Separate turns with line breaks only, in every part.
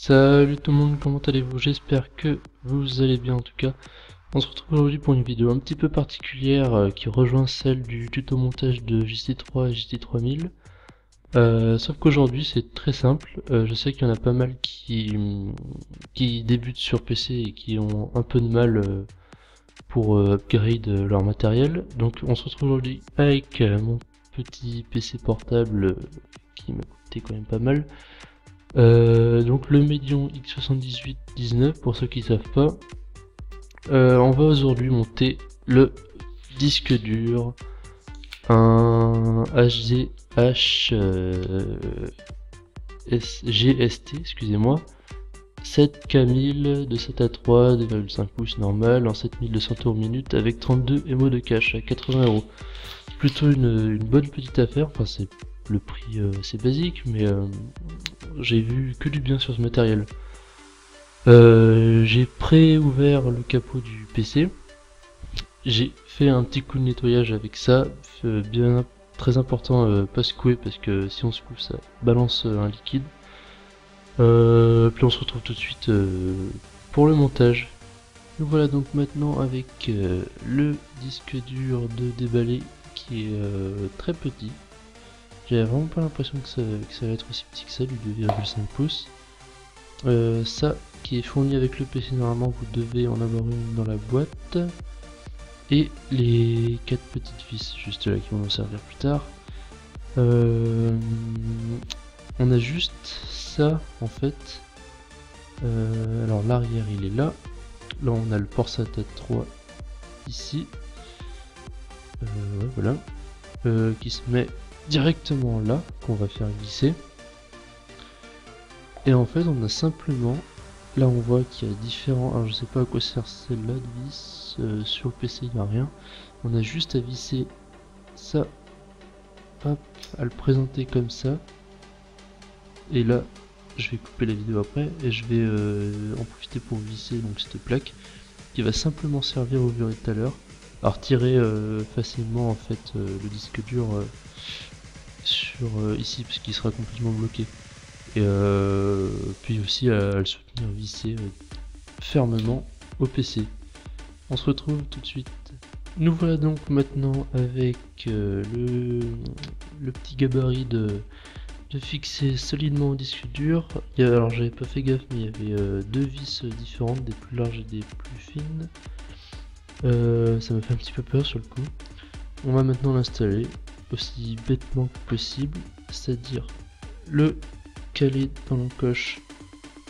Salut tout le monde, comment allez-vous? J'espère que vous allez bien en tout cas. On se retrouve aujourd'hui pour une vidéo un petit peu particulière qui rejoint celle du tuto montage de JT3 et JT3000. Sauf qu'aujourd'hui c'est très simple. Je sais qu'il y en a pas mal qui débutent sur PC et qui ont un peu de mal pour upgrade leur matériel. Donc on se retrouve aujourd'hui avec mon petit PC portable qui m'a coûté quand même pas mal. Donc le Medion X78-19 pour ceux qui savent pas. On va aujourd'hui monter le disque dur, un GST, excusez-moi, 7K1000 de 7 à 3, 2,5 pouces normal en 7200 tours minute avec 32 MO de cache à 80€. Plutôt une bonne petite affaire, enfin c'est le prix c'est basique, mais j'ai vu que du bien sur ce matériel. J'ai pré-ouvert le capot du PC, j'ai fait un petit coup de nettoyage avec ça, bien très important pas secouer parce que si on secoue ça balance un liquide. Puis on se retrouve tout de suite pour le montage. Nous voilà donc maintenant avec le disque dur de déballer qui est très petit. J'avais vraiment pas l'impression que ça allait être aussi petit que ça, du 2,5 pouces. Ça qui est fourni avec le PC, normalement vous devez en avoir une dans la boîte. Et les 4 petites vis juste là qui vont nous servir plus tard. On a juste ça en fait. Alors l'arrière il est là. Là on a le port SATA 3 ici. Ouais, voilà. Qui se met directement là, qu'on va faire glisser. Et en fait on a simplement, là on voit qu'il y a différents, alors je sais pas à quoi sert celle-là de vis, sur le PC il n'y a rien. On a juste à visser ça, hop, à le présenter comme ça. Et là je vais couper la vidéo après et je vais en profiter pour visser donc cette plaque qui va simplement servir au verrou de tout à l'heure à retirer facilement en fait le disque dur sur ici parce qu'il sera complètement bloqué, et puis aussi à le soutenir vissé fermement au PC. On se retrouve tout de suite. Nous voilà donc maintenant avec le petit gabarit de fixer solidement au disque dur. Alors j'avais pas fait gaffe mais il y avait deux vis différentes, des plus larges et des plus fines. Ça m'a fait un petit peu peur sur le coup. On va maintenant l'installer aussi bêtement que possible, c'est-à-dire le caler dans l'encoche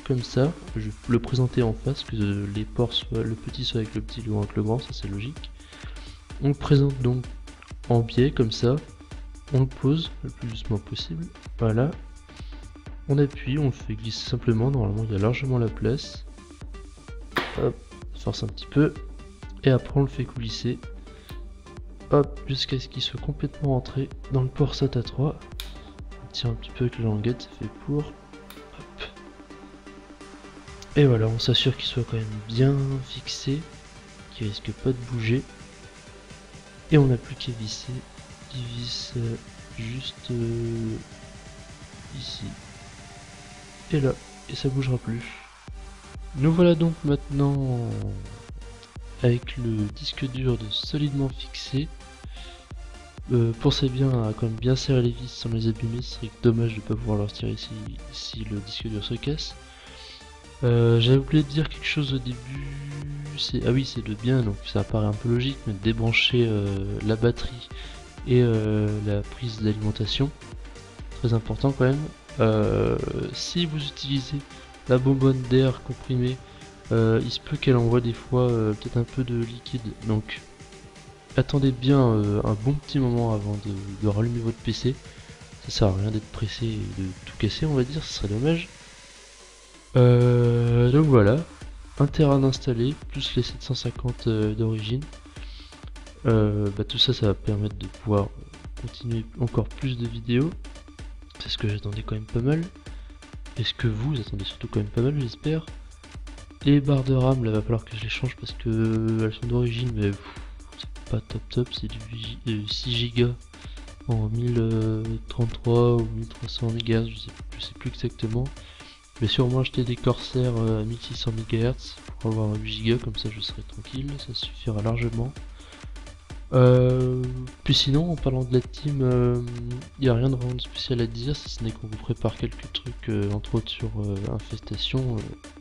comme ça. Je vais le présenter en face, que les ports soient, le petit soit avec le petit, le grand avec le grand, ça c'est logique. On le présente donc en biais comme ça, on le pose le plus doucement possible, voilà. On appuie, on le fait glisser simplement, normalement il y a largement la place. Hop, force un petit peu, et après on le fait coulisser. Hop, jusqu'à ce qu'il soit complètement rentré dans le port SATA 3. On tire un petit peu avec la languette, ça fait pour. Hop. Et voilà, on s'assure qu'il soit quand même bien fixé, qu'il risque pas de bouger. Et on n'a plus qu'à visser. Il visse juste ici. Et là, et ça bougera plus. Nous voilà donc maintenant avec le disque dur de solidement fixé. Pensez bien à quand même bien serrer les vis sans les abîmer, ce serait dommage de ne pas pouvoir leur tirer si le disque dur se casse. J'avais oublié de dire quelque chose au début, ah oui c'est de bien, donc ça paraît un peu logique, mais de débrancher la batterie et la prise d'alimentation, très important quand même. Si vous utilisez la bonbonne d'air comprimée, il se peut qu'elle envoie des fois peut-être un peu de liquide, donc attendez bien un bon petit moment avant de rallumer votre PC. Ça sert à rien d'être pressé et de tout casser, on va dire, ce serait dommage. Donc voilà, 1 Tera d'installer, plus les 750 d'origine. Tout ça, ça va permettre de pouvoir continuer encore plus de vidéos. C'est ce que j'attendais quand même pas mal. Et ce que vous attendez surtout quand même pas mal, j'espère. Les barres de RAM, là va falloir que je les change parce que elles sont d'origine, mais c'est pas top, c'est du 6 Go en 1033 ou 1300 MHz, je sais plus exactement. Je vais sûrement acheter des Corsair à 1600 MHz pour avoir 8 Go, comme ça je serai tranquille, ça suffira largement. Puis sinon, en parlant de la team, il n'y a rien de vraiment spécial à dire, si ce n'est qu'on vous prépare quelques trucs, entre autres sur Infestation,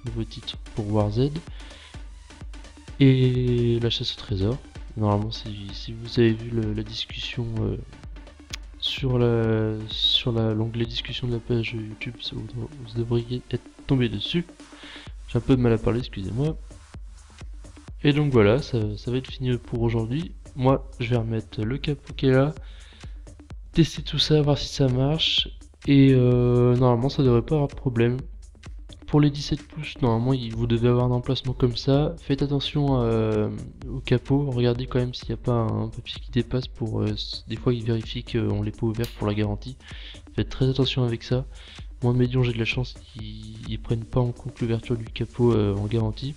nouveau titre pour WarZ, et la chasse au trésor. Normalement, si vous avez vu la discussion sur l'onglet discussion de la page YouTube, vous devriez être tombé dessus. J'ai un peu de mal à parler, excusez-moi. Et donc voilà, ça va être fini pour aujourd'hui. Moi, je vais remettre le capot qui est là, tester tout ça, voir si ça marche, et normalement ça devrait pas avoir de problème. Pour les 17 pouces, normalement vous devez avoir un emplacement comme ça. Faites attention au capot, regardez quand même s'il n'y a pas un papier qui dépasse pour... des fois ils vérifient qu'on l'est pas ouvert pour la garantie. Faites très attention avec ça. Moi de Medion j'ai de la chance qu'ils prennent pas en compte l'ouverture du capot en garantie.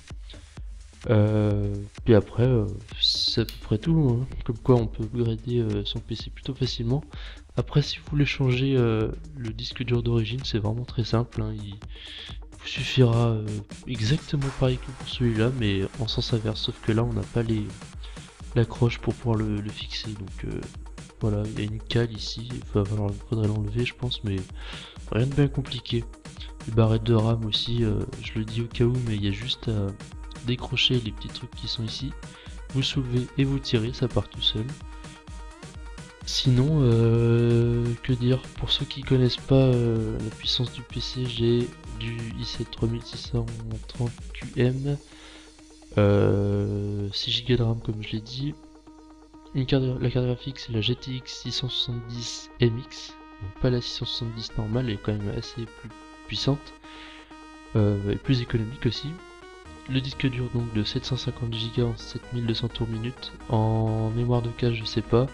Puis après, c'est à peu près tout, hein. Comme quoi on peut upgrader son PC plutôt facilement. Après, si vous voulez changer le disque dur d'origine, c'est vraiment très simple, hein. Il vous suffira exactement pareil que pour celui-là, mais en sens inverse, sauf que là on n'a pas l'accroche pour pouvoir le fixer. Donc voilà, il y a une cale ici, il faudrait l'enlever je pense, mais rien de bien compliqué. Les barrettes de RAM aussi, je le dis au cas où, mais il y a juste à décrocher les petits trucs qui sont ici, vous soulevez et vous tirez, ça part tout seul. Sinon, que dire, pour ceux qui connaissent pas la puissance du PC, j'ai du i7 3630QM, 6 Go de RAM comme je l'ai dit. La carte graphique c'est la GTX 670 MX, donc pas la 670 normale, elle est quand même assez plus puissante, et plus économique aussi. Le disque dur donc de 750 Go en 7200 tours minute, en mémoire de cache je sais pas,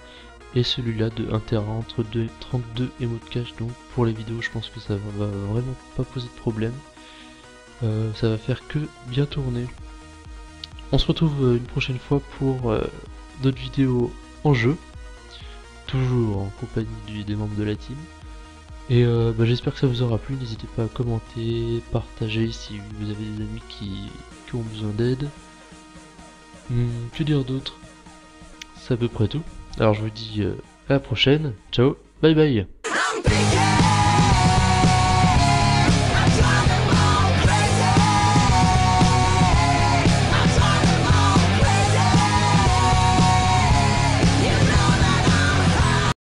et celui-là de 1 Tera entre 32 et mots de cache, donc pour les vidéos je pense que ça va vraiment pas poser de problème, ça va faire que bien tourner. On se retrouve une prochaine fois pour d'autres vidéos en jeu, toujours en compagnie des membres de la team. Et j'espère que ça vous aura plu, n'hésitez pas à commenter, partager si vous avez des amis qui ont besoin d'aide. Que dire d'autre? C'est à peu près tout. Alors je vous dis à la prochaine, ciao, bye bye.